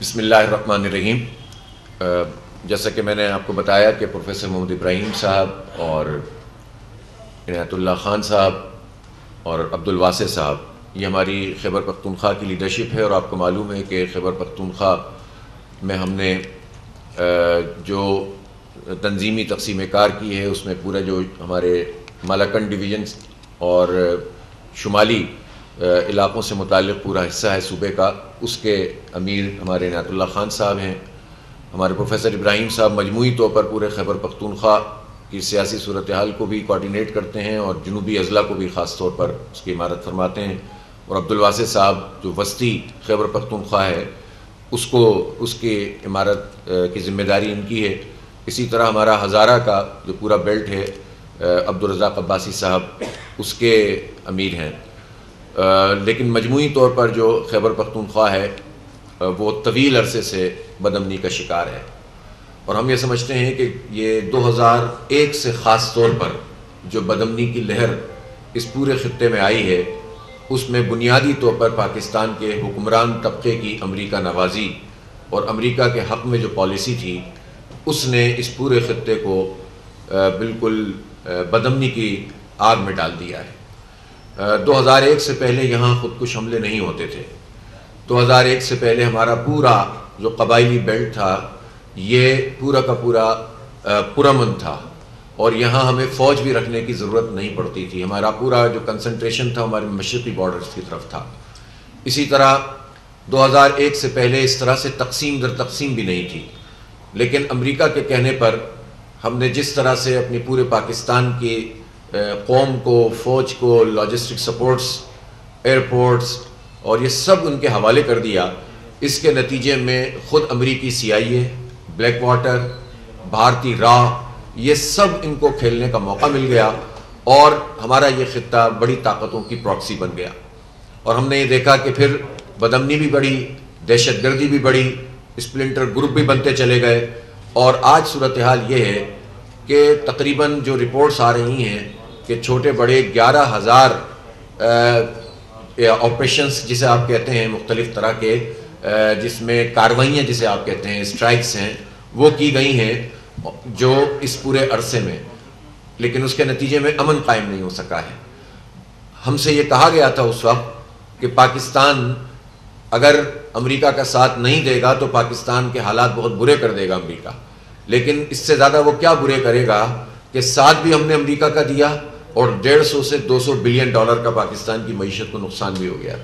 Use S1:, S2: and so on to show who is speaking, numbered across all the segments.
S1: بسم اللہ الرحمن الرحیم۔ جیسا کہ میں نے آپ کو بتایا کہ پروفیسر محمد ابراہیم صاحب اور عنایت اللہ خان صاحب اور عبدالواسع صاحب یہ ہماری خیبر پختونخوا کی لیڈرشپ ہے، اور آپ کو معلوم ہے کہ خیبر پختونخوا میں ہم نے جو تنظیمی تقسیم کار کی ہے اس میں پورا جو ہمارے مالاکنڈ ڈویژنز اور شمالی علاقوں سے متعلق پورا حصہ ہے صوبے کا، اس کے امیر ہمارے عنایت اللہ خان صاحب ہیں۔ ہمارے پروفیسر ابراہیم صاحب مجموعی طور پر پورے خیبر پختونخوا کی سیاسی صورتحال کو بھی کوارڈینیٹ کرتے ہیں اور جنوبی اضلاع کو بھی خاص طور پر اس کی عمارت فرماتے ہیں، اور عبدالواسع صاحب جو وسطی خیبر پختونخوا ہے اس کی عمارت کی ذمہ داری ان کی ہے۔ اسی طرح ہمارا ہزارہ کا جو پورا بیلٹ ہے عبدالرزاق عباسی صاحب اس کے امیر ہیں۔ لیکن مجموعی طور پر جو خیبر پختونخوا ہے وہ طویل عرصے سے بدامنی کا شکار ہے، اور ہم یہ سمجھتے ہیں کہ یہ 2001 سے خاص طور پر جو بدامنی کی لہر اس پورے خطے میں آئی ہے اس میں بنیادی طور پر پاکستان کے حکمران طبقے کی امریکہ نوازی اور امریکہ کے حق میں جو پالیسی تھی اس نے اس پورے خطے کو بالکل بدامنی کی آگ میں ڈال دیا ہے۔ 2001 سے پہلے یہاں خودکش حملے نہیں ہوتے تھے۔ 2001 سے پہلے ہمارا پورا جو قبائلی بیلٹ تھا یہ پورا کا پورا پرامن تھا، اور یہاں ہمیں فوج بھی رکھنے کی ضرورت نہیں پڑتی تھی۔ ہمارا پورا جو کنسنٹریشن تھا ہمارے مشرقی بارڈرز کی طرف تھا۔ اسی طرح 2001 سے پہلے اس طرح سے تقسیم در تقسیم بھی نہیں تھی، لیکن امریکہ کے کہنے پر ہم نے جس طرح سے اپنی پورے پاکستان کی قوم کو، فوج کو، لاجسٹک سپورٹس، ایئرپورٹس اور یہ سب ان کے حوالے کر دیا، اس کے نتیجے میں خود امریکی CIA، بلیک واٹر، بھارتی راہ، یہ سب ان کو کھیلنے کا موقع مل گیا، اور ہمارا یہ خطہ بڑی طاقتوں کی پراکسی بن گیا۔ اور ہم نے یہ دیکھا کہ پھر بدامنی بھی بڑھی، دہشت گردی بھی بڑھی، اسپلنٹر گروپ بھی بنتے چلے گئے، اور آج صورتحال یہ ہے کہ تقریباً جو رپورٹس آ رہی ہیں کہ چھوٹے بڑے 11,000 آپریشنز جسے آپ کہتے ہیں مختلف طرح کے، جس میں کارروائیاں جسے آپ کہتے ہیں اسٹرائکس ہیں، وہ کی گئی ہیں جو اس پورے عرصے میں، لیکن اس کے نتیجے میں امن قائم نہیں ہو سکا ہے۔ ہم سے یہ کہا گیا تھا اس وقت کہ پاکستان اگر امریکہ کا ساتھ نہیں دے گا تو پاکستان کے حالات بہت برے کر دے گا امریکہ، لیکن اس سے زیادہ وہ کیا برے کرے گا کہ ساتھ بھی ہم نے امریکہ کا دیا، اور 150 سے 200 بلین ڈالر کا پاکستان کی معیشت کو نقصان بھی ہو گیا۔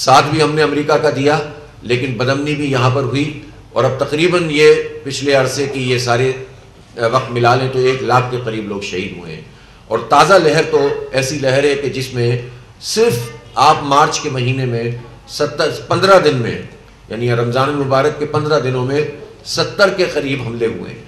S1: ساتھ بھی ہم نے امریکہ کا دیا، لیکن بدامنی بھی یہاں پر ہوئی، اور اب تقریباً یہ پچھلے عرصے کی یہ سارے وقت ملا لیں تو 1 لاکھ کے قریب لوگ شہید ہوئے ہیں۔ اور تازہ لہر تو ایسی لہر ہے کہ جس میں صرف آپ مارچ کے مہینے میں 15 دن میں، یعنی رمضان المبارک کے 15 دنوں میں 70 کے قریب حملے ہوئے ہیں،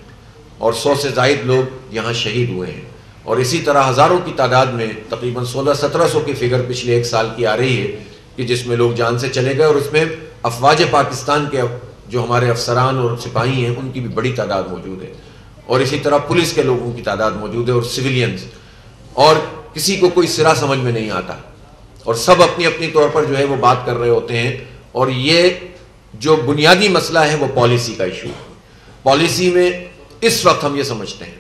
S1: اور 100 سے زائد لوگ یہاں شہید ہوئے ہیں، اور اسی طرح ہزاروں کی تعداد میں تقریباً 1600-1700 کی فگر پچھلے 1 سال کی آ رہی ہے کہ جس میں لوگ جان سے چلے گئے، اور اس میں افواج پاکستان کے جو ہمارے افسران اور سپاہی ہیں ان کی بھی بڑی تعداد موجود ہے، اور اسی طرح پولیس کے لوگوں کی تعداد موجود ہے اور سویلینز، اور کسی کو کوئی سرا سمجھ میں نہیں آتا، اور سب اپنی اپنی طور پر جو ہے وہ بات کر رہے ہوتے ہیں۔ اور یہ جو بنیادی مسئلہ ہے وہ پالیسی کا ایشو ہے۔ پالیسی میں اس وقت ہم یہ سمجھتے ہیں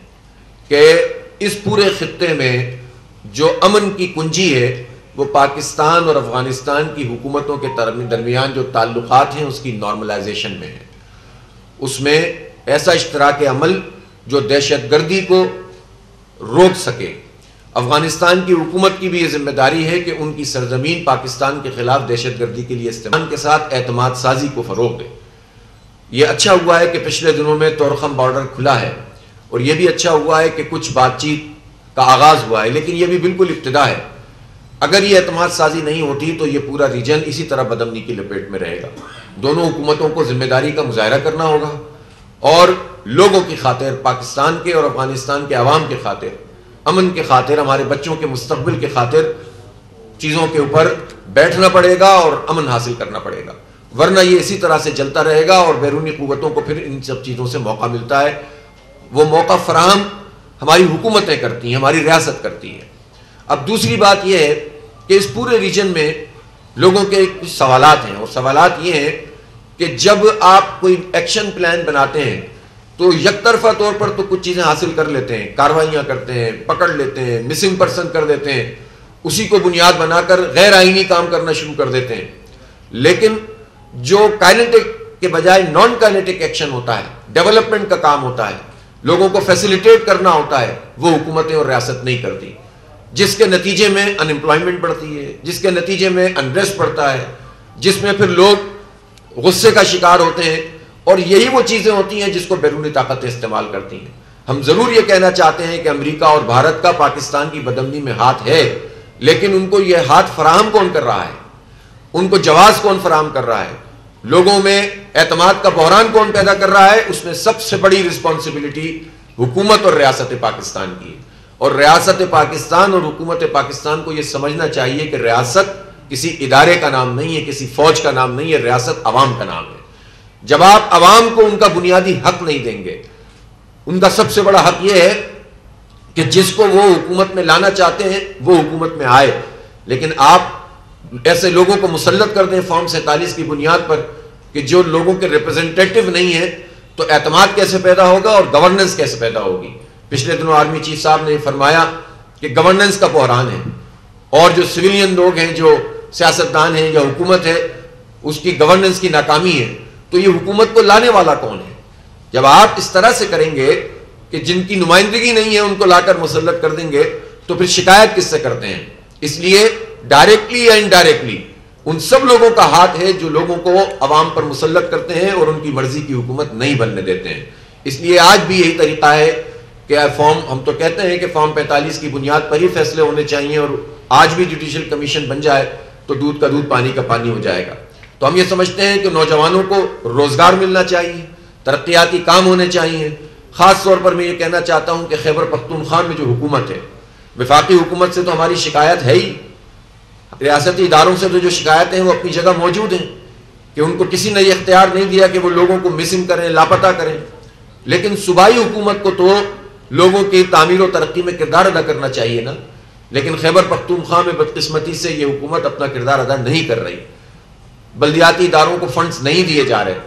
S1: کہ اس پورے خطے میں جو امن کی کنجی ہے وہ پاکستان اور افغانستان کی حکومتوں کے درمیان جو تعلقات ہیں اس کی نارملائزیشن میں ہے۔ اس میں ایسا اشتراک عمل جو دہشت گردی کو روک سکے۔ افغانستان کی حکومت کی بھی یہ ذمہ داری ہے کہ ان کی سرزمین پاکستان کے خلاف دہشت گردی کے لیے استعمال کے ساتھ اعتماد سازی کو فروغ دے۔ یہ اچھا ہوا ہے کہ پچھلے دنوں میں تورخم بارڈر کھلا ہے، اور یہ بھی اچھا ہوا ہے کہ کچھ بات چیت کا آغاز ہوا ہے، لیکن یہ بھی بالکل ابتدا ہے۔ اگر یہ اعتماد سازی نہیں ہوتی تو یہ پورا ریجن اسی طرح بدامنی کی لپیٹ میں رہے گا۔ دونوں حکومتوں کو ذمہ داری کا مظاہرہ کرنا ہوگا، اور لوگوں کی خاطر، پاکستان کے اور افغانستان کے عوام کے خاطر، امن کے خاطر، ہمارے بچوں کے مستقبل کے خاطر چیزوں کے اوپر بیٹھنا پڑے گا اور امن حاصل کرنا پڑے گا، ورنہ یہ اسی طرح سے چلتا رہے گا اور بیرونی قوتوں کو پھر ان سب چیزوں سے موقع ملتا ہے۔ وہ موقع فراہم ہماری حکومتیں کرتی ہیں، ہماری ریاست کرتی ہے۔ اب دوسری بات یہ ہے کہ اس پورے ریجن میں لوگوں کے کچھ سوالات ہیں، اور سوالات یہ ہیں کہ جب آپ کوئی ایکشن پلان بناتے ہیں تو یک طرفہ طور پر تو کچھ چیزیں حاصل کر لیتے ہیں، کارروائیاں کرتے ہیں، پکڑ لیتے ہیں، مسنگ پرسن کر دیتے ہیں، اسی کو بنیاد بنا کر غیر آئینی کام کرنا شروع کر دیتے ہیں. لیکن جو کائنیٹک کے بجائے نان کائنیٹک ایکشن ہوتا ہے، ڈیولپمنٹ کا کام ہوتا ہے، لوگوں کو فیسیلیٹیٹ کرنا ہوتا ہے، وہ حکومتیں اور ریاست نہیں کرتی، جس کے نتیجے میں ان امپلائمنٹ بڑھتی ہے، جس کے نتیجے میں انریسٹ بڑھتا ہے، جس میں پھر لوگ غصے کا شکار ہوتے ہیں. اور یہی وہ چیزیں ہوتی ہیں جس کو بیرونی طاقتیں استعمال کرتی ہیں. ہم ضرور یہ کہنا چاہتے ہیں کہ امریکہ اور بھارت کا پاکستان کی بدامنی میں ہاتھ ہے، لیکن ان کو یہ ہاتھ فراہم کون کر رہا ہے، ان کو جواز کون فراہم کر رہا ہے، لوگوں میں اعتماد کا بحران کون پیدا کر رہا ہے، اس میں سب سے بڑی رسپانسبلٹی حکومت اور ریاست پاکستان کی ہے. اور ریاست پاکستان اور حکومت پاکستان کو یہ سمجھنا چاہیے کہ ریاست کسی ادارے کا نام نہیں ہے، کسی فوج کا نام نہیں ہے، ریاست عوام کا نام ہے. جب آپ عوام کو ان کا بنیادی حق نہیں دیں گے، ان کا سب سے بڑا حق یہ ہے کہ جس کو وہ حکومت میں لانا چاہتے ہیں وہ حکومت میں آئے، لیکن آپ ایسے لوگوں کو مسلط کر دیں فارم 47 کی بنیاد پر کہ جو لوگوں کے ریپرزنٹیٹیو نہیں ہیں، تو اعتماد کیسے پیدا ہوگا اور گورننس کیسے پیدا ہوگی. پچھلے دنوں آرمی چیف صاحب نے فرمایا کہ گورننس کا بحران ہے، اور جو سویلین لوگ ہیں، جو سیاستدان ہیں یا حکومت ہے، اس کی گورننس کی ناکامی ہے. تو یہ حکومت کو لانے والا کون ہے؟ جب آپ اس طرح سے کریں گے کہ جن کی نمائندگی نہیں ہے ان کو لا کر مسلط کر دیں گے، تو پھر شکایت کس سے کرتے ہیں؟ اس لیے ڈائریکٹلی یا انڈائریکٹلی ان سب لوگوں کا ہاتھ ہے جو لوگوں کو عوام پر مسلط کرتے ہیں اور ان کی مرضی کی حکومت نہیں بننے دیتے ہیں. اس لیے آج بھی یہی طریقہ ہے کہ ہم تو کہتے ہیں کہ فارم 45 کی بنیاد پر ہی فیصلے ہونے چاہیے، اور آج بھی جوڈیشل کمیشن بن جائے تو دودھ کا دودھ پانی کا پانی ہو جائے گا. تو ہم یہ سمجھتے ہیں کہ نوجوانوں کو روزگار ملنا چاہیے، ترقیاتی کام ہونے چاہیے. خاص طور پر میں یہ کہنا چاہتا ہوں کہ خیبر پختونخوا میں جو حکومت ہے، وفاقی حکومت سے تو ہماری شکایت ہے ہی، ریاستی اداروں سے تو جو شکایتیں ہیں وہ اپنی جگہ موجود ہیں کہ ان کو کسی نے یہ اختیار نہیں دیا کہ وہ لوگوں کو مسنگ کریں، لاپتہ کریں. لیکن صوبائی حکومت کو تو لوگوں کی تعمیر و ترقی میں کردار ادا کرنا چاہیے نا. لیکن خیبر پختونخوا میں بدقسمتی سے یہ حکومت اپنا کردار ادا نہیں کر رہی. بلدیاتی اداروں کو فنڈز نہیں دیے جا رہے.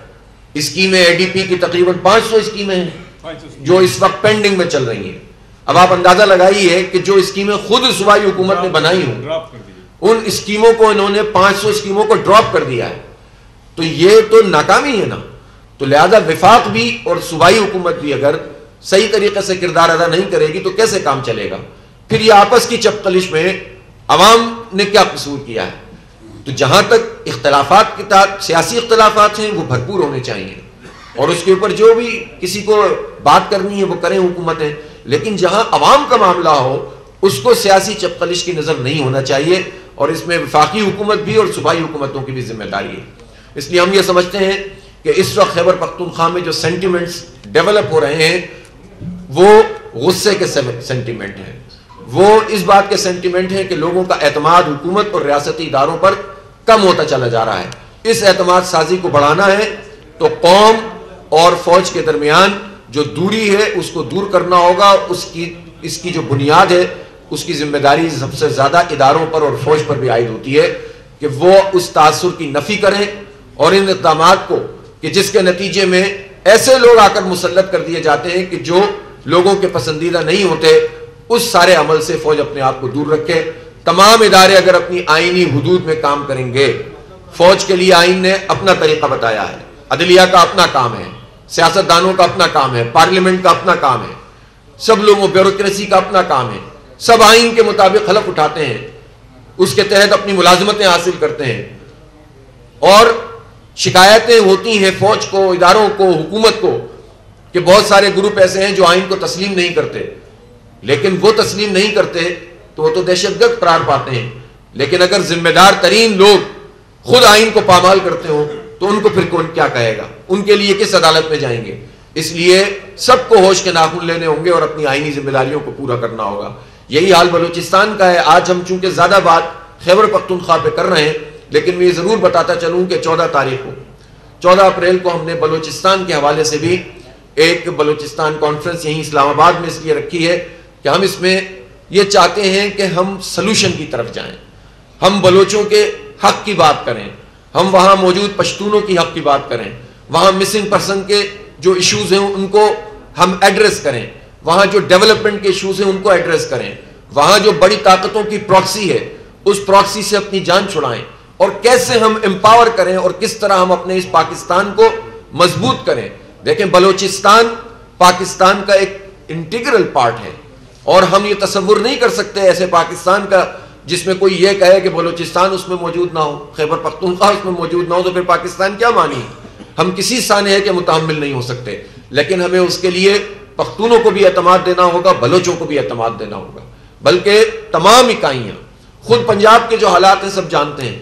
S1: اسکیمیں اے ڈی پی کی تقریباً 500 اسکیمیں ہیں جو اس وقت پینڈنگ میں چل رہی ہیں. اب آپ اندازہ لگائیے کہ جو اسکیمیں خود صوبائی حکومت نے بنائی ہوں، ان اسکیموں کو انہوں نے 500 اسکیموں کو ڈراپ کر دیا ہے. تو یہ تو ناکامی ہے نا. تو لہذا وفاق بھی اور صوبائی حکومت بھی اگر صحیح طریقے سے کردار ادا نہیں کرے گی تو کیسے کام چلے گا؟ پھر یہ آپس کی چپقلش میں عوام نے کیا قصور کیا ہے؟ تو جہاں تک اختلافات کی سیاسی اختلافات ہیں وہ بھرپور ہونے چاہیے، اور اس کے اوپر جو بھی کسی کو بات کرنی ہے وہ کریں حکومتیں. لیکن جہاں عوام کا معاملہ ہو اس کو سیاسی چپقلش کی نظر نہیں ہونا چاہیے، اور اس میں وفاقی حکومت بھی اور صوبائی حکومتوں کی بھی ذمہ داری ہے. اس لیے ہم یہ سمجھتے ہیں کہ اس وقت خیبر پختونخوا میں جو سینٹیمنٹس ڈیولپ ہو رہے ہیں وہ غصے کے سینٹیمنٹ ہیں، وہ اس بات کے سینٹیمنٹ ہیں کہ لوگوں کا اعتماد حکومت اور ریاستی اداروں پر کم ہوتا چلا جا رہا ہے. اس اعتماد سازی کو بڑھانا ہے تو قوم اور فوج کے درمیان جو دوری ہے اس کو دور کرنا ہوگا. اس کی جو بنیاد ہے اس کی ذمہ داری سب سے زیادہ اداروں پر اور فوج پر بھی عائد ہوتی ہے کہ وہ اس تاثر کی نفی کریں، اور ان اقدامات کو کہ جس کے نتیجے میں ایسے لوگ آ کر مسلط کر دیے جاتے ہیں کہ جو لوگوں کے پسندیدہ نہیں ہوتے، اس سارے عمل سے فوج اپنے آپ کو دور رکھے. تمام ادارے اگر اپنی آئینی حدود میں کام کریں گے، فوج کے لیے آئین نے اپنا طریقہ بتایا ہے، عدلیہ کا اپنا کام ہے، سیاستدانوں کا اپنا کام ہے، پارلیمنٹ کا اپنا کام ہے، سب لوگوں بیوروکریسی کا اپنا کام ہے، سب آئین کے مطابق حلف اٹھاتے ہیں، اس کے تحت اپنی ملازمتیں حاصل کرتے ہیں. اور شکایتیں ہوتی ہیں فوج کو، اداروں کو، حکومت کو کہ بہت سارے گروپ ایسے ہیں جو آئین کو تسلیم نہیں کرتے. لیکن وہ تسلیم نہیں کرتے تو وہ تو دہشت گرد قرار پاتے ہیں. لیکن اگر ذمہ دار ترین لوگ خود آئین کو پامال کرتے ہوں تو ان کو پھر کون کیا کہے گا؟ ان کے لیے کس عدالت میں جائیں گے؟ اس لیے سب کو ہوش کے ناخن لینے ہوں گے اور اپنی آئینی ذمہ داریوں کو پورا کرنا ہوگا. یہی حال بلوچستان کا ہے. آج ہم چونکہ زیادہ بات خیبر پختونخوا پہ کر رہے ہیں، لیکن میں یہ ضرور بتاتا چلوں کہ 14 اپریل کو ہم نے بلوچستان کے حوالے سے بھی ایک بلوچستان کانفرنس یہیں اسلام آباد میں اس لیے رکھی ہے کہ ہم اس میں یہ چاہتے ہیں کہ ہم سلوشن کی طرف جائیں، ہم بلوچوں کے حق کی بات کریں، ہم وہاں موجود پشتونوں کی حق کی بات کریں, وہاں مسنگ پرسن کے جو ایشوز ہیں ان کو ہم ایڈریس کریں, وہاں جو ڈیولپمنٹ کے ایشوز ہیں ان کو ایڈریس کریں, وہاں جو بڑی طاقتوں کی پراکسی ہے اس پراکسی سے اپنی جان چھڑائیں, اور کیسے ہم امپاور کریں اور کس طرح ہم اپنے اس پاکستان کو مضبوط کریں. دیکھیں بلوچستان پاکستان کا ایک انٹیگرل پارٹ ہے, اور ہم یہ تصور نہیں کر سکتے ایسے پاکستان کا جس میں کوئی یہ کہے کہ بلوچستان اس میں موجود نہ ہو, خیبر پختونخوا اس میں موجود نہ ہو, تو پھر پاکستان کیا مانی. ہم کسی سانحے کے متحمل نہیں ہو سکتے, لیکن ہمیں اس کے لیے پختونوں کو بھی اعتماد دینا ہوگا, بلوچوں کو بھی اعتماد دینا ہوگا, بلکہ تمام اکائیاں. خود پنجاب کے جو حالات ہیں سب جانتے ہیں,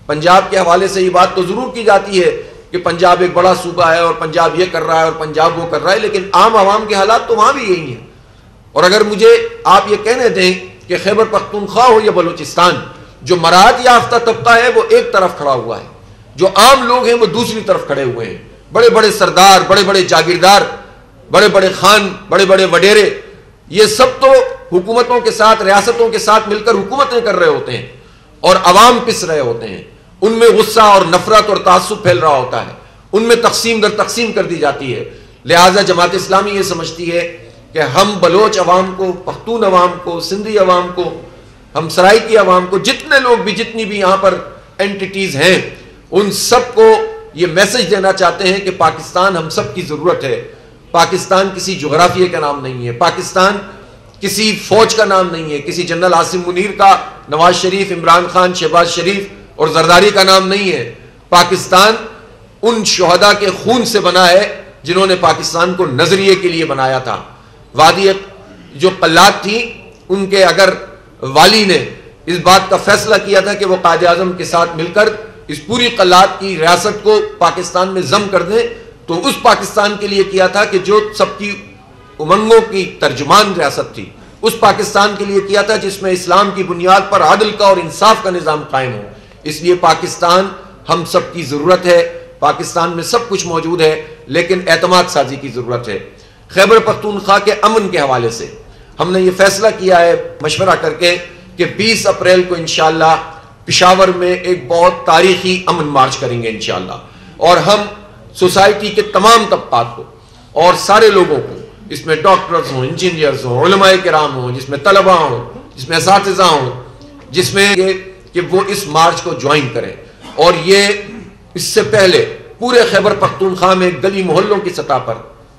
S1: پنجاب کے حوالے سے یہ بات تو ضرور کی جاتی ہے کہ پنجاب ایک بڑا صوبہ ہے اور پنجاب یہ کر رہا ہے اور پنجاب وہ کر رہا ہے, لیکن عام عوام کے حالات تو وہاں بھی یہی ہیں. اور اگر مجھے آپ یہ کہنے دیں کہ خیبر پختونخوا ہو یا بلوچستان, جو مراعات یافتہ طبقہ ہے وہ ایک طرف کھڑا ہوا ہے, جو عام لوگ ہیں وہ دوسری طرف کھڑے ہوئے ہیں. بڑے بڑے سردار, بڑے بڑے جاگیردار, بڑے بڑے خان, بڑے بڑے وڈیرے, یہ سب تو حکومتوں کے ساتھ, ریاستوں کے ساتھ مل کر حکومتیں کر رہے ہوتے ہیں, اور عوام پس رہے ہوتے ہیں. ان میں غصہ اور نفرت اور تعصب پھیل رہا ہوتا ہے, ان میں تقسیم در تقسیم کر دی جاتی ہے. لہٰذا جماعت اسلامی یہ سمجھتی ہے کہ ہم بلوچ عوام کو, پختون عوام کو, سندھی عوام کو, ہم سرائکی عوام کو, جتنے لوگ بھی, جتنی بھی یہاں پر اینٹیٹیز ہیں, ان سب کو یہ میسج دینا چاہتے ہیں کہ پاکستان ہم سب کی ضرورت ہے. پاکستان کسی جغرافیے کا نام نہیں ہے, پاکستان کسی فوج کا نام نہیں ہے, کسی جنرل عاصم منیر کا, نواز شریف, عمران خان, شہباز شریف اور زرداری کا نام نہیں ہے. پاکستان ان شہداء کے خون سے بنا ہے جنہوں نے پاکستان کو نظریے کے لیے بنایا تھا. وادی جو قلات تھی, ان کے اگر والی نے اس بات کا فیصلہ کیا تھا کہ وہ قائد اعظم کے ساتھ مل کر اس پوری قلات کی ریاست کو پاکستان میں ضم کر دیں, تو اس پاکستان کے لیے کیا تھا کہ جو سب کی امنگوں کی ترجمان ریاست تھی, اس پاکستان کے لیے کیا تھا جس میں اسلام کی بنیاد پر عدل کا اور انصاف کا نظام قائم ہو. اس لیے پاکستان ہم سب کی ضرورت ہے, پاکستان میں سب کچھ موجود ہے, لیکن اعتماد سازی کی ضرورت ہے. خیبر پختونخوا کے امن کے حوالے سے ہم نے یہ فیصلہ کیا ہے مشورہ کر کے کہ 20 اپریل کو انشاءاللہ پشاور میں ایک بہت تاریخی امن مارچ کریں گے انشاءاللہ, اور ہم سوسائٹی کے تمام طبقات کو اور سارے لوگوں کو, جس میں ڈاکٹرز ہوں, انجینئرز ہوں, علماء کرام ہوں, جس میں طلباء ہوں, جس میں اساتذہ ہوں, جس میں کہ وہ اس مارچ کو جوائن کریں. اور یہ اس سے پہلے پورے خیبر پختونخوا میں گلی محلوں کی سطح پر,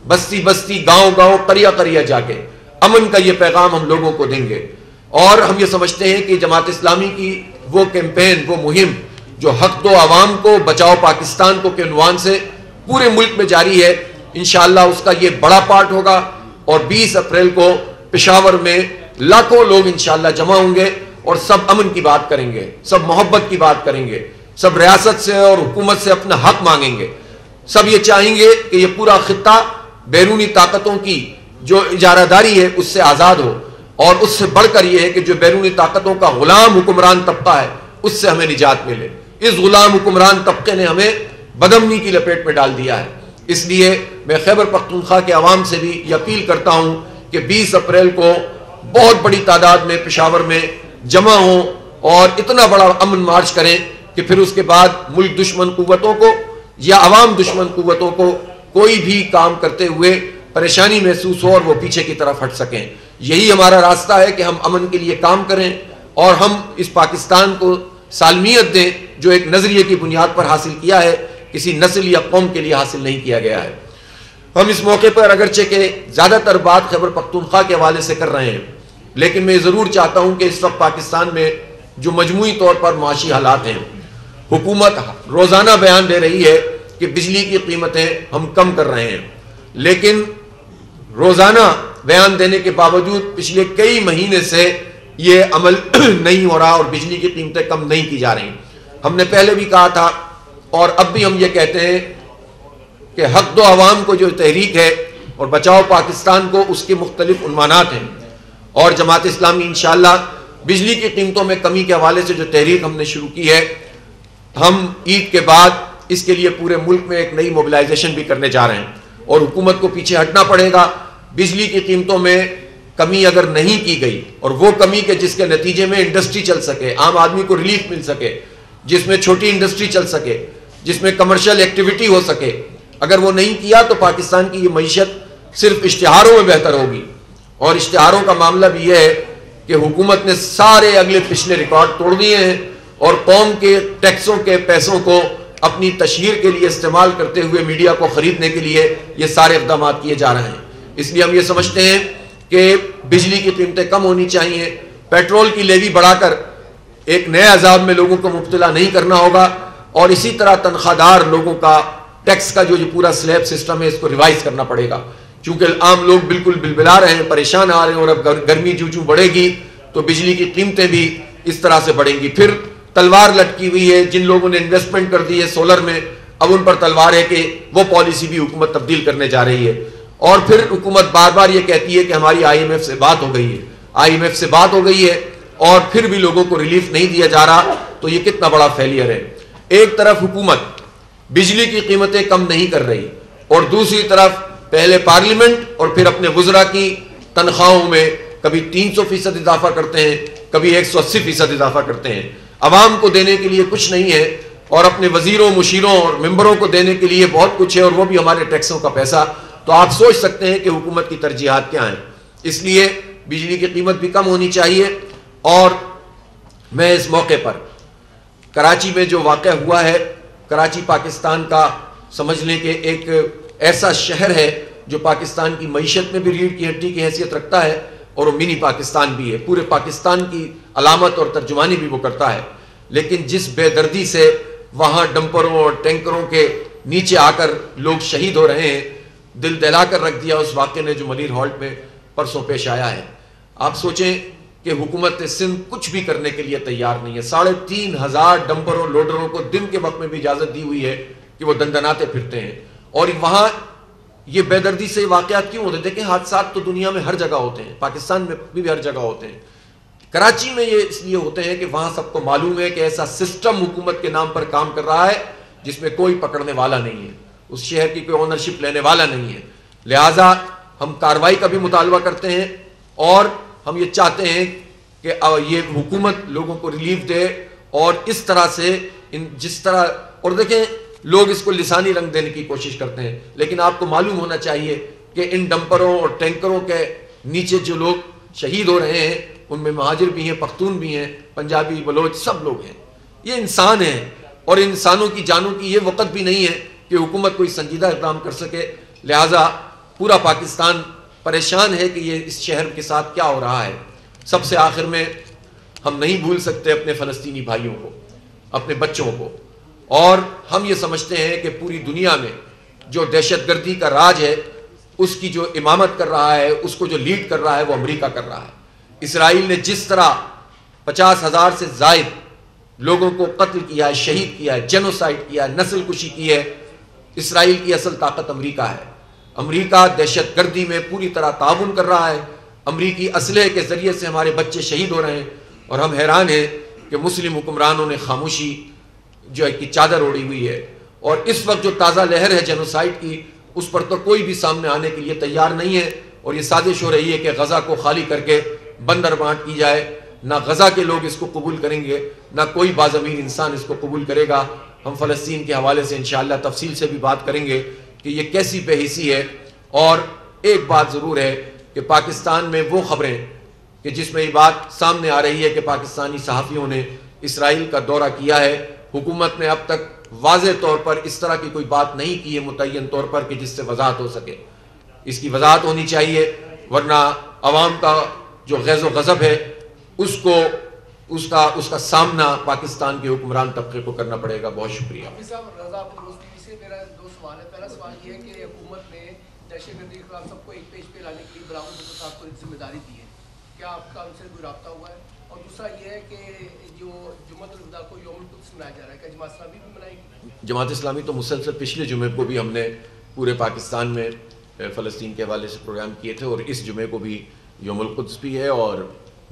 S1: بستی بستی, گاؤں گاؤں, قریہ قریہ جا کے امن کا یہ پیغام ہم لوگوں کو دیں گے. اور ہم یہ سمجھتے ہیں کہ جماعت اسلامی کی وہ کیمپین, وہ مہم جو حق دو عوام کو, بچاؤ پاکستان کو کے عنوان سے پورے ملک میں جاری ہے, انشاءاللہ اس کا یہ بڑا پارٹ ہوگا. اور 20 اپریل کو پشاور میں لاکھوں لوگ انشاءاللہ جمع ہوں گے, اور سب امن کی بات کریں گے, سب محبت کی بات کریں گے, سب ریاست سے اور حکومت سے اپنا حق مانگیں گے. سب یہ چاہیں گے کہ یہ پورا خطہ بیرونی طاقتوں کی جو اجارہ داری ہے اس سے آزاد ہو, اور اس سے بڑھ کر یہ ہے کہ جو بیرونی طاقتوں کا غلام حکمران طبقہ ہے اس سے ہمیں نجات ملے. اس غلام حکمران طبقے نے ہمیں بدامنی کی لپیٹ میں ڈال دیا ہے. اس لیے میں خیبر پختونخوا کے عوام سے بھی یہ اپیل کرتا ہوں کہ 20 اپریل کو بہت بڑی تعداد میں پشاور میں جمع ہوں اور اتنا بڑا امن مارچ کریں کہ پھر اس کے بعد ملک دشمن قوتوں کو یا عوام دشمن قوتوں کو کوئی بھی کام کرتے ہوئے پریشانی محسوس ہو اور وہ پیچھے کی طرف ہٹ سکیں. یہی ہمارا راستہ ہے کہ ہم امن کے لیے کام کریں اور ہم اس پاکستان کو سالمیت دیں جو ایک نظریے کی بنیاد پر حاصل کیا ہے, کسی نسل یا قوم کے لیے حاصل نہیں کیا گیا ہے. ہم اس موقع پر اگرچہ کہ زیادہ تر بات خیبر پختونخوا کے حوالے سے کر رہے ہیں, لیکن میں ضرور چاہتا ہوں کہ اس وقت پاکستان میں جو مجموعی طور پر معاشی حالات ہیں, حکومت روزانہ بیان دے رہی ہے کہ بجلی کی قیمتیں ہم کم کر رہے ہیں, لیکن روزانہ بیان دینے کے باوجود پچھلے کئی مہینے سے یہ عمل نہیں ہو رہا اور بجلی کی قیمتیں کم نہیں کی جا رہی. ہم نے پہلے بھی کہا تھا اور اب بھی ہم یہ کہتے ہیں کہ حق دو عوام کو جو تحریک ہے اور بچاؤ پاکستان کو, اس کے مختلف عنوانات ہیں, اور جماعت اسلامی انشاءاللہ بجلی کی قیمتوں میں کمی کے حوالے سے جو تحریک ہم نے شروع کی ہے, ہم عید کے بعد اس کے لیے پورے ملک میں ایک نئی موبلائزیشن بھی کرنے جا رہے ہیں اور حکومت کو پیچھے ہٹنا پڑے گا. بجلی کی قیمتوں میں کمی اگر نہیں کی گئی اور وہ کمی کے جس کے نتیجے میں انڈسٹری چل سکے, عام آدمی کو ریلیف مل سکے, جس میں چھوٹی انڈسٹری چل سکے، جس میں کمرشل ایکٹیویٹی ہو سکے، اگر وہ نہیں کیا تو پاکستان کی یہ معیشت صرف اشتہاروں میں بہتر ہوگی. اور اشتہاروں کا معاملہ بھی یہ ہے کہ حکومت نے سارے اگلے پچھلے ریکارڈ توڑ دیے ہیں اور قوم کے ٹیکسوں کے پیسوں کو اپنی تشہیر کے لیے استعمال کرتے ہوئے میڈیا کو خریدنے کے لیے یہ سارے اقدامات کیے جا رہے ہیں. اس لیے ہم یہ سمجھتے ہیں کہ بجلی کی قیمتیں کم ہونی چاہیے، پیٹرول کی لیوی بڑھا کر ایک نئے عذاب میں لوگوں کو مبتلا نہیں کرنا ہوگا، اور اسی طرح تنخواہ دار لوگوں کا ٹیکس کا جو پورا سلیب سسٹم ہے اس کو ریوائز کرنا پڑے گا، کیونکہ عام لوگ بالکل بلبلا رہے ہیں، پریشان آ رہے ہیں، اور اب گرمی جو بڑھے گی تو بجلی کی قیمتیں بھی اس طرح سے بڑھیں گی. پھر تلوار لٹکی ہوئی ہے، جن لوگوں نے انویسٹمنٹ کر دی ہے سولر میں، اب ان پر تلوار ہے کہ وہ پالیسی بھی حکومت تبدیل کرنے جا رہی ہے. اور پھر حکومت بار بار یہ کہتی ہے کہ ہماری آئی ایم ایف سے بات ہو گئی ہے، آئی ایم ایف سے بات ہو گئی ہے، اور پھر بھی لوگوں کو ریلیف نہیں دیا جا رہا. تو یہ کتنا بڑا فیلئر ہے. ایک طرف حکومت بجلی کی قیمتیں کم نہیں کر رہی، اور دوسری طرف پہلے پارلیمنٹ اور پھر اپنے وزراء کی تنخواہوں میں کبھی 300% اضافہ کرتے ہیں، کبھی 180% اضافہ کرتے ہیں. عوام کو دینے کے لیے کچھ نہیں ہے، اور اپنے وزیروں، مشیروں اور ممبروں کو دینے کے لیے بہت کچھ ہے، اور وہ بھی ہمارے ٹیکسوں کا پیسہ. تو آپ سوچ سکتے ہیں کہ حکومت کی ترجیحات کیا ہیں. اس لیے بجلی کی قیمت بھی کم ہونی چاہیے. اور میں اس موقع پر کراچی میں جو واقعہ ہوا ہے، کراچی پاکستان کا سمجھ لیں کہ ایک ایسا شہر ہے جو پاکستان کی معیشت میں بھی ریڑھ کی ہڈی کی حیثیت رکھتا ہے، اور وہ منی پاکستان بھی ہے، پورے پاکستان کی علامت اور ترجمانی بھی وہ کرتا ہے. لیکن جس بے دردی سے وہاں ڈمپروں اور ٹینکروں کے نیچے آ کر لوگ شہید ہو رہے ہیں، دل دہلا کر رکھ دیا اس واقعے نے جو منیر ہالٹ میں پرسوں پیش آیا ہے. آپ سوچیں کہ حکومت سندھ کچھ بھی کرنے کے لیے تیار نہیں ہے. 3,500 ڈمپروں لوڈروں کو دن کے وقت میں بھی اجازت دی ہوئی ہے کہ وہ دندناتے پھرتے ہیں، اور وہاں یہ بے دردی سے واقعات کیوں ہوتے ہیں؟ دیکھیں، حادثات تو دنیا میں ہر جگہ ہوتے ہیں، پاکستان میں بھی ہر جگہ ہوتے ہیں. کراچی میں یہ اس لیے ہوتے ہیں کہ وہاں سب کو معلوم ہے کہ ایسا سسٹم حکومت کے نام پر کام کر رہا ہے جس میں کوئی پکڑنے والا نہیں ہے، اس شہر کی کوئی اونرشپ لینے والا نہیں ہے. لہٰذا ہم کارروائی کا بھی مطالبہ کرتے ہیں، اور ہم یہ چاہتے ہیں کہ یہ حکومت لوگوں کو ریلیف دے، اور اس طرح سے جس طرح، اور دیکھیں لوگ اس کو لسانی رنگ دینے کی کوشش کرتے ہیں، لیکن آپ کو معلوم ہونا چاہیے کہ ان ڈمپروں اور ٹینکروں کے نیچے جو لوگ شہید ہو رہے ہیں ان میں مہاجر بھی ہیں، پختون بھی ہیں، پنجابی، بلوچ، سب لوگ ہیں. یہ انسان ہیں، اور انسانوں کی جانوں کی یہ وقت بھی نہیں ہے کہ حکومت کوئی سنجیدہ اقدام کر سکے. لہٰذا پورا پاکستان پریشان ہے کہ یہ اس شہر کے ساتھ کیا ہو رہا ہے. سب سے آخر میں ہم نہیں بھول سکتے اپنے فلسطینی بھائیوں کو، اپنے بچوں کو، اور ہم یہ سمجھتے ہیں کہ پوری دنیا میں جو دہشت گردی کا راج ہے اس کی جو امامت کر رہا ہے، اس کو جو لیڈ کر رہا ہے، وہ امریکہ کر رہا ہے. اسرائیل نے جس طرح 50,000 سے زائد لوگوں کو قتل کیا ہے، شہید کیا ہے، جینوسائیڈ کیا ہے، نسل کشی کی ہے، اسرائیل کی اصل طاقت امریکہ ہے. امریکہ دہشت گردی میں پوری طرح تعاون کر رہا ہے. امریکی اسلحے کے ذریعے سے ہمارے بچے شہید ہو رہے ہیں، اور ہم حیران ہیں کہ مسلم حکمرانوں نے خاموشی جو ہے کی چادر اوڑھی ہوئی ہے. اور اس وقت جو تازہ لہر ہے جینوسائیڈ کی، اس پر تو کوئی بھی سامنے آنے کے لیے تیار نہیں ہے. اور یہ سازش ہو رہی ہے کہ غزہ کو خالی کر کے بندر بانٹ کی جائے. نہ غزہ کے لوگ اس کو قبول کریں گے، نہ کوئی باضمیر انسان اس کو قبول کرے گا. ہم فلسطین کے حوالے سے انشاءاللہ تفصیل سے بھی بات کریں گے کہ یہ کیسی بے حسی ہے. اور ایک بات ضرور ہے کہ پاکستان میں وہ خبریں کہ جس میں یہ بات سامنے آ رہی ہے کہ پاکستانی صحافیوں نے اسرائیل کا دورہ کیا ہے، حکومت نے اب تک واضح طور پر اس طرح کی کوئی بات نہیں کی ہے متعین طور پر کہ جس سے وضاحت ہو سکے. اس کی وضاحت ہونی چاہیے، ورنہ عوام کا جو غیظ و غضب ہے اس کا سامنا پاکستان کے حکمران طبقے کو کرنا پڑے گا. بہت شکریہ.
S2: میرا دو سوال ہے. پہلا سوال یہ ہے کہ حکومت نے دہشت گردی کے خلاف سب کو ایک پیج پہ لانے کے لیے براؤن بھٹو صاحب کو ذمہ داری دی ہے، کیا آپ کا ان سے کوئی رابطہ ہوا ہے؟ اور دوسرا یہ ہے کہ جو جمعۃ الوداع کو یوم القدس منایا جا رہا ہے، کیا جماعت اسلامی بھی منائے گی؟
S1: جماعت اسلامی تو مسلسل پچھلے جمعے کو بھی ہم نے پورے پاکستان میں فلسطین کے حوالے سے پروگرام کیے تھے، اور اس جمعے کو بھی یوم القدس بھی ہے. اور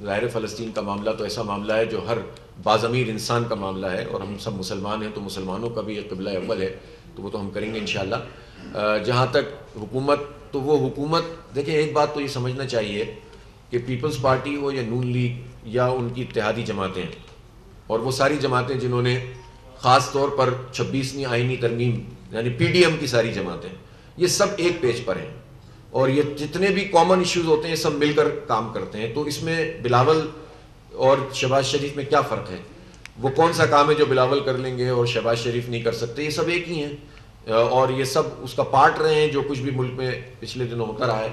S1: ظاہر فلسطین کا معاملہ تو ایسا معاملہ ہے جو ہر باضمیر انسان کا معاملہ ہے، اور ہم سب مسلمان ہیں تو مسلمانوں کا بھی ایک قبلہ اول ہے، تو وہ تو ہم کریں گے انشاءاللہ. جہاں تک حکومت، تو وہ حکومت، دیکھیں ایک بات تو یہ سمجھنا چاہیے کہ پیپلز پارٹی ہو یا نون لیگ یا ان کی اتحادی جماعتیں، اور وہ ساری جماعتیں جنہوں نے خاص طور پر 26ویں آئینی ترمیم یعنی پی ڈی ایم کی ساری جماعتیں، یہ سب ایک پیج پر ہیں، اور یہ جتنے بھی کامن ایشوز ہوتے ہیں سب مل کر کام کرتے ہیں. تو اس میں بلاول اور شہباز شریف میں کیا فرق ہے؟ وہ کون سا کام ہے جو بلاول کر لیں گے اور شہباز شریف نہیں کر سکتے؟ یہ سب ایک ہی ہیں، اور یہ سب اس کا پارٹ رہے ہیں جو کچھ بھی ملک میں پچھلے دنوں ہوتا رہا ہے.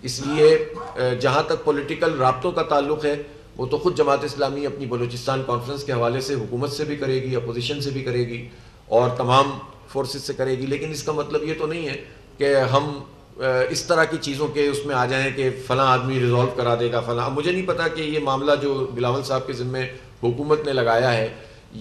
S1: اس لیے جہاں تک پولیٹیکل رابطوں کا تعلق ہے، وہ تو خود جماعت اسلامی اپنی بلوچستان کانفرنس کے حوالے سے حکومت سے بھی کرے گی، اپوزیشن سے بھی کرے گی اور تمام فورسز سے کرے گی. لیکن اس کا مطلب یہ تو نہیں ہے کہ ہم اس طرح کی چیزوں کے اس میں آ جائیں کہ فلاں آدمی ریزالو کرا دے گا فلاں. مجھے نہیں پتا کہ یہ معاملہ جو بلاول صاحب کے ذمے حکومت نے لگایا ہے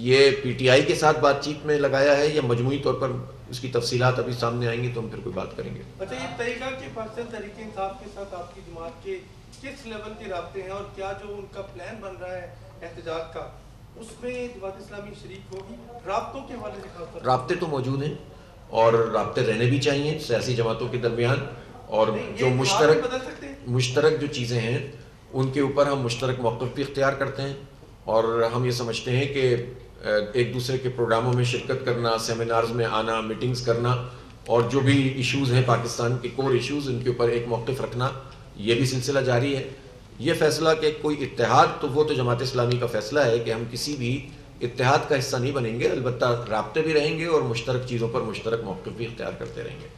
S1: یہ پی ٹی آئی کے ساتھ بات چیت میں لگایا ہے یا مجموعی طور پر اس کی تفصیلات ابھی سامنے آئیں گی تو ہم پھر کوئی بات کریں گے.
S3: اچھا، یہ طریقہ کہ پاکستان تحریک انصاف کے ساتھ آپ کی جماعت کے کس لیول کے رابطے ہیں اور کیا جو ان کا پلان بن رہا ہے احتجاج کا اس میں جماعت اسلامی شریک ہوگی؟ رابطوں کے حوالے سے خاص طور
S1: رابطے تو موجود ہیں اور رابطے رہنے بھی چاہیے سیاسی جماعتوں کے درمیان، اور جو مشترک جو چیزیں ہیں ان کے اوپر ہم مشترک موقف بھی اختیار کرتے ہیں، اور ہم یہ سمجھتے ہیں کہ ایک دوسرے کے پروگراموں میں شرکت کرنا، سیمینارز میں آنا، میٹنگز کرنا، اور جو بھی ایشوز ہیں پاکستان کے کور ایشوز ان کے اوپر ایک موقف رکھنا، یہ بھی سلسلہ جاری ہے. یہ فیصلہ کہ کوئی اتحاد تو وہ تو جماعت اسلامی کا فیصلہ ہے کہ ہم کسی بھی اتحاد کا حصہ نہیں بنیں گے، البتہ رابطے بھی رہیں گے اور مشترک چیزوں پر مشترک موقف بھی اختیار کرتے رہیں گے.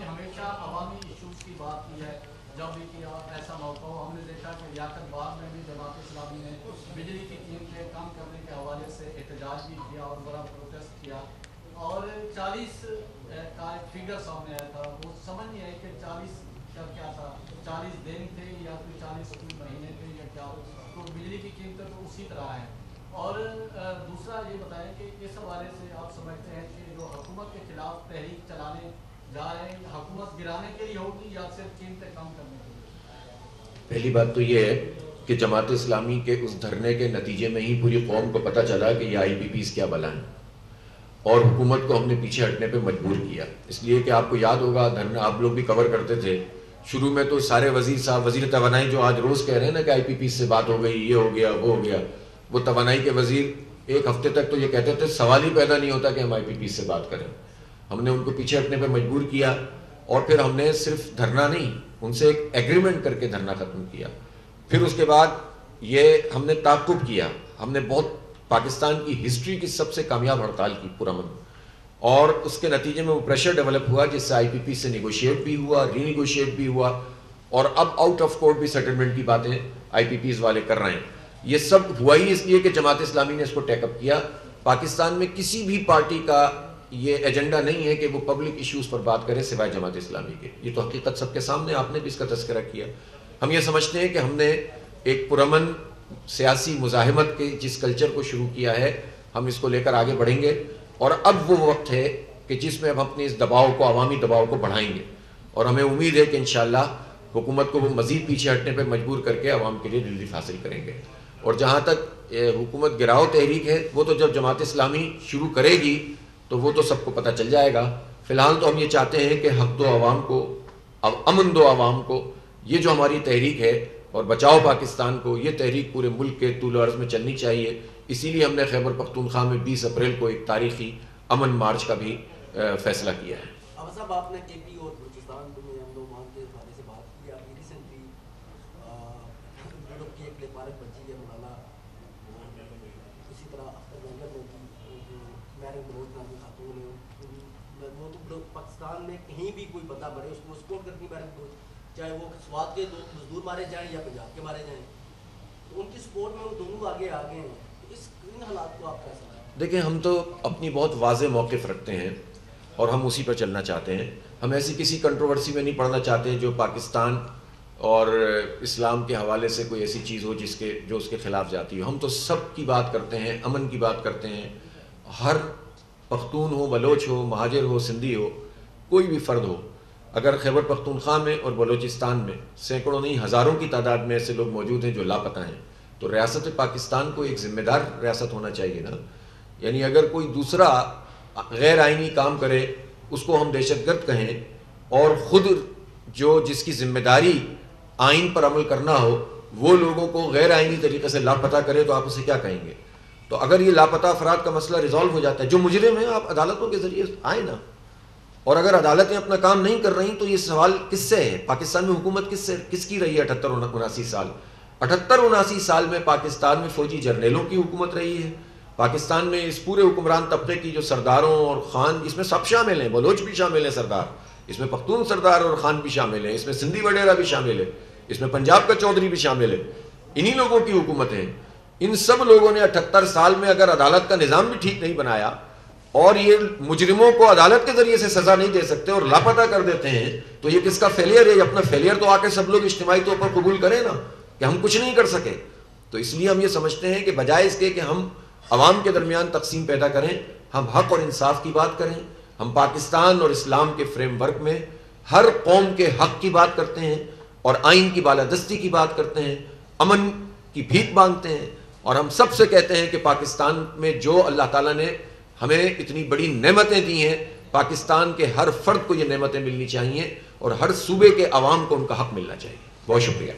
S4: ہمیشہ عوامی ایشوز کی بات کی ہے، جب بھی کیا ایسا موقع ہو. ہم نے دیکھا کہ لیاقت بعد میں بھی جماعت اسلامی نے بجلی کی قیمتیں کم کرنے کے حوالے سے احتجاج بھی کیا اور بڑا پروٹیسٹ کیا، اور 40 کا ایک فگر سامنے آیا تھا. وہ سمجھ نہیں آئی کہ 40 کا کیا تھا، 40 دن تھے یا کوئی 40 مہینے تھے یا کیا. تو بجلی کی قیمتیں تو اسی طرح ہیں. اور دوسرا یہ بتائیں کہ اس حوالے سے آپ سمجھتے ہیں کہ جو حکومت کے خلاف تحریک چلانے جا رہے ہیں حکومت گرانے کے لیے ہوگی یا صرف قیمتیں کم کرنے کے لیے؟
S1: پہلی بات تو یہ ہے کہ جماعت اسلامی کے اس دھرنے کے نتیجے میں ہی پوری قوم کو پتہ چلا کہ یہ آئی پی پیز کیا بلا ہیں، اور حکومت کو ہم نے پیچھے ہٹنے پہ مجبور کیا. اس لیے کہ آپ کو یاد ہوگا دھرنا آپ لوگ بھی کور کرتے تھے شروع میں، تو سارے وزیر صاحب، وزیر توانائی جو آج روز کہہ رہے ہیں نا کہ آئی پی پیز سے بات ہو گئی، یہ ہو گیا وہ ہو گیا، وہ توانائی کے وزیر ایک ہفتے تک تو یہ کہتے تھے سوال ہی پیدا نہیں ہوتا کہ ہم آئی پی پیز سے بات کریں. ہم نے ان کو پیچھے ہٹنے پہ مجبور کیا، اور پھر ہم نے صرف دھرنا نہیں، ان سے ایک ایگریمنٹ کر کے دھرنا ختم کیا. پھر اس کے بعد یہ ہم نے تعاقب کیا، ہم نے بہت پاکستان کی ہسٹری کی سب سے کامیاب ہڑتال کی پرامن، اور اس کے نتیجے میں وہ پریشر ڈیولپ ہوا جس سے آئی پی پی سے نیگوشیٹ بھی ہوا، ری نیگوشیٹ بھی ہوا، اور اب آؤٹ آف کورٹ بھی سیٹلمنٹ کی باتیں آئی پی پیز والے کر رہے ہیں. یہ سب ہوا ہی اس لیے کہ جماعت اسلامی نے اس کو ٹیک اپ کیا. پاکستان میں کسی بھی پارٹی کا یہ ایجنڈا نہیں ہے کہ وہ پبلک ایشوز پر بات کرے سوائے جماعت اسلامی کے. یہ تو حقیقت سب کے سامنے، آپ نے بھی اس کا تذکرہ کیا. ہم یہ سمجھتے ہیں کہ ہم نے ایک پرامن سیاسی مزاحمت کے جس کلچر کو شروع کیا ہے، ہم اس کو لے کر آگے بڑھیں گے، اور اب وہ وقت ہے کہ جس میں ہم اپنے اس دباؤ کو، عوامی دباؤ کو بڑھائیں گے، اور ہمیں امید ہے کہ انشاءاللہ حکومت کو وہ مزید پیچھے ہٹنے پہ مجبور کر کے عوام کے لیے ریلیف حاصل کریں گے. اور جہاں تک حکومت گراؤ تحریک ہے، وہ تو جب جماعت اسلامی شروع کرے گی تو وہ تو سب کو پتہ چل جائے گا. فی الحال تو ہم یہ چاہتے ہیں کہ حق دو عوام کو، امن دو عوام کو. یہ جو ہماری تحریک ہے اور بچاؤ پاکستان کو، یہ تحریک پورے ملک کے طول و عرض میں چلنی چاہیے. اسی لیے ہم نے خیبر پختونخوا میں 20 اپریل کو ایک تاریخی امن مارچ کا بھی فیصلہ کیا ہے.
S5: اب صاحب آپ نے کے پی اور بلوچستان میں ہم لوگ وہاں کے حوالے سے بات کی. آپ کی ریسنٹلی کی ایک پارک بچی ہے مولانا، اسی طرح اختر گنگر میں کی میرن بلوچ نامی خاتون ہے. وہ تو پاکستان میں کہیں بھی کوئی بندہ مرے اس کو سپورٹ کرتی میرن بلوچ، چاہے وہ سوات کے مزدور مارے جائیں یا پنجاب کے مارے جائیں، ان کی سپورٹ میں وہ دونوں آگے آ گئے ہیں. ان حالات کو آپ کیسا؟
S1: دیکھیں، ہم تو اپنی بہت واضح موقف رکھتے ہیں اور ہم اسی پر چلنا چاہتے ہیں. ہم ایسی کسی کنٹروورسی میں نہیں پڑھنا چاہتے جو پاکستان اور اسلام کے حوالے سے کوئی ایسی چیز ہو جو اس کے خلاف جاتی ہو. ہم تو سب کی بات کرتے ہیں، امن کی بات کرتے ہیں. ہر پختون ہو، بلوچ ہو، مہاجر ہو، سندھی ہو، کوئی بھی فرد ہو، اگر خیبر پختونخوا میں اور بلوچستان میں سینکڑوں نہیں ہزاروں کی تعداد میں ایسے لوگ موجود ہیں جو لاپتہ ہیں، تو ریاست پاکستان کو ایک ذمہ دار ریاست ہونا چاہیے نا. یعنی اگر کوئی دوسرا غیر آئینی کام کرے اس کو ہم دہشت گرد کہیں، اور خود جس کی ذمہ داری آئین پر عمل کرنا ہو وہ لوگوں کو غیر آئینی طریقے سے لاپتہ کرے، تو آپ اسے کیا کہیں گے؟ تو اگر یہ لاپتہ افراد کا مسئلہ ریزالو ہو جاتا ہے، جو مجرم ہیں آپ عدالتوں کے ذریعے آئے نا، اور اگر عدالتیں اپنا کام نہیں کر رہی تو یہ سوال کس سے ہے؟ پاکستان میں حکومت کس کی رہی ہے 78-79 سال؟ 78-79 سال میں پاکستان میں فوجی جرنیلوں کی حکومت رہی ہے، پاکستان میں اس پورے حکمران طبقے کی جو سرداروں اور خان، اس میں سب شامل ہیں، بلوچ بھی شامل ہیں سردار، اس میں پختون سردار اور خان بھی شامل ہیں، اس میں سندھی وڈیرا بھی شامل ہے، اس میں پنجاب کا چودھری بھی شامل ہے، انہی لوگوں کی حکومت ہے۔ ان سب لوگوں نے 78 سال میں اگر عدالت کا نظام بھی ٹھیک نہیں بنایا اور یہ مجرموں کو عدالت کے ذریعے سے سزا نہیں دے سکتے اور لاپتہ کر دیتے ہیں، تو یہ کس کا فیلئر ہے؟ اپنا فیلئر تو آ کے سب لوگ اجتماعی طور پر قبول کریں نا کہ ہم کچھ نہیں کر سکے۔ تو اس لیے ہم یہ سمجھتے ہیں کہ بجائے اس کے کہ ہم عوام کے درمیان تقسیم پیدا کریں، ہم حق اور انصاف کی بات کریں، ہم پاکستان اور اسلام کے فریم ورک میں ہر قوم کے حق کی بات کرتے ہیں اور آئین کی بالادستی کی بات کرتے ہیں، امن کی بھیک مانگتے ہیں، اور ہم سب سے کہتے ہیں کہ پاکستان میں جو اللہ تعالیٰ نے ہمیں اتنی بڑی نعمتیں دی ہیں، پاکستان کے ہر فرد کو یہ نعمتیں ملنی چاہیے اور ہر صوبے کے عوام کو ان کا حق ملنا چاہیے۔ بہت شکریہ۔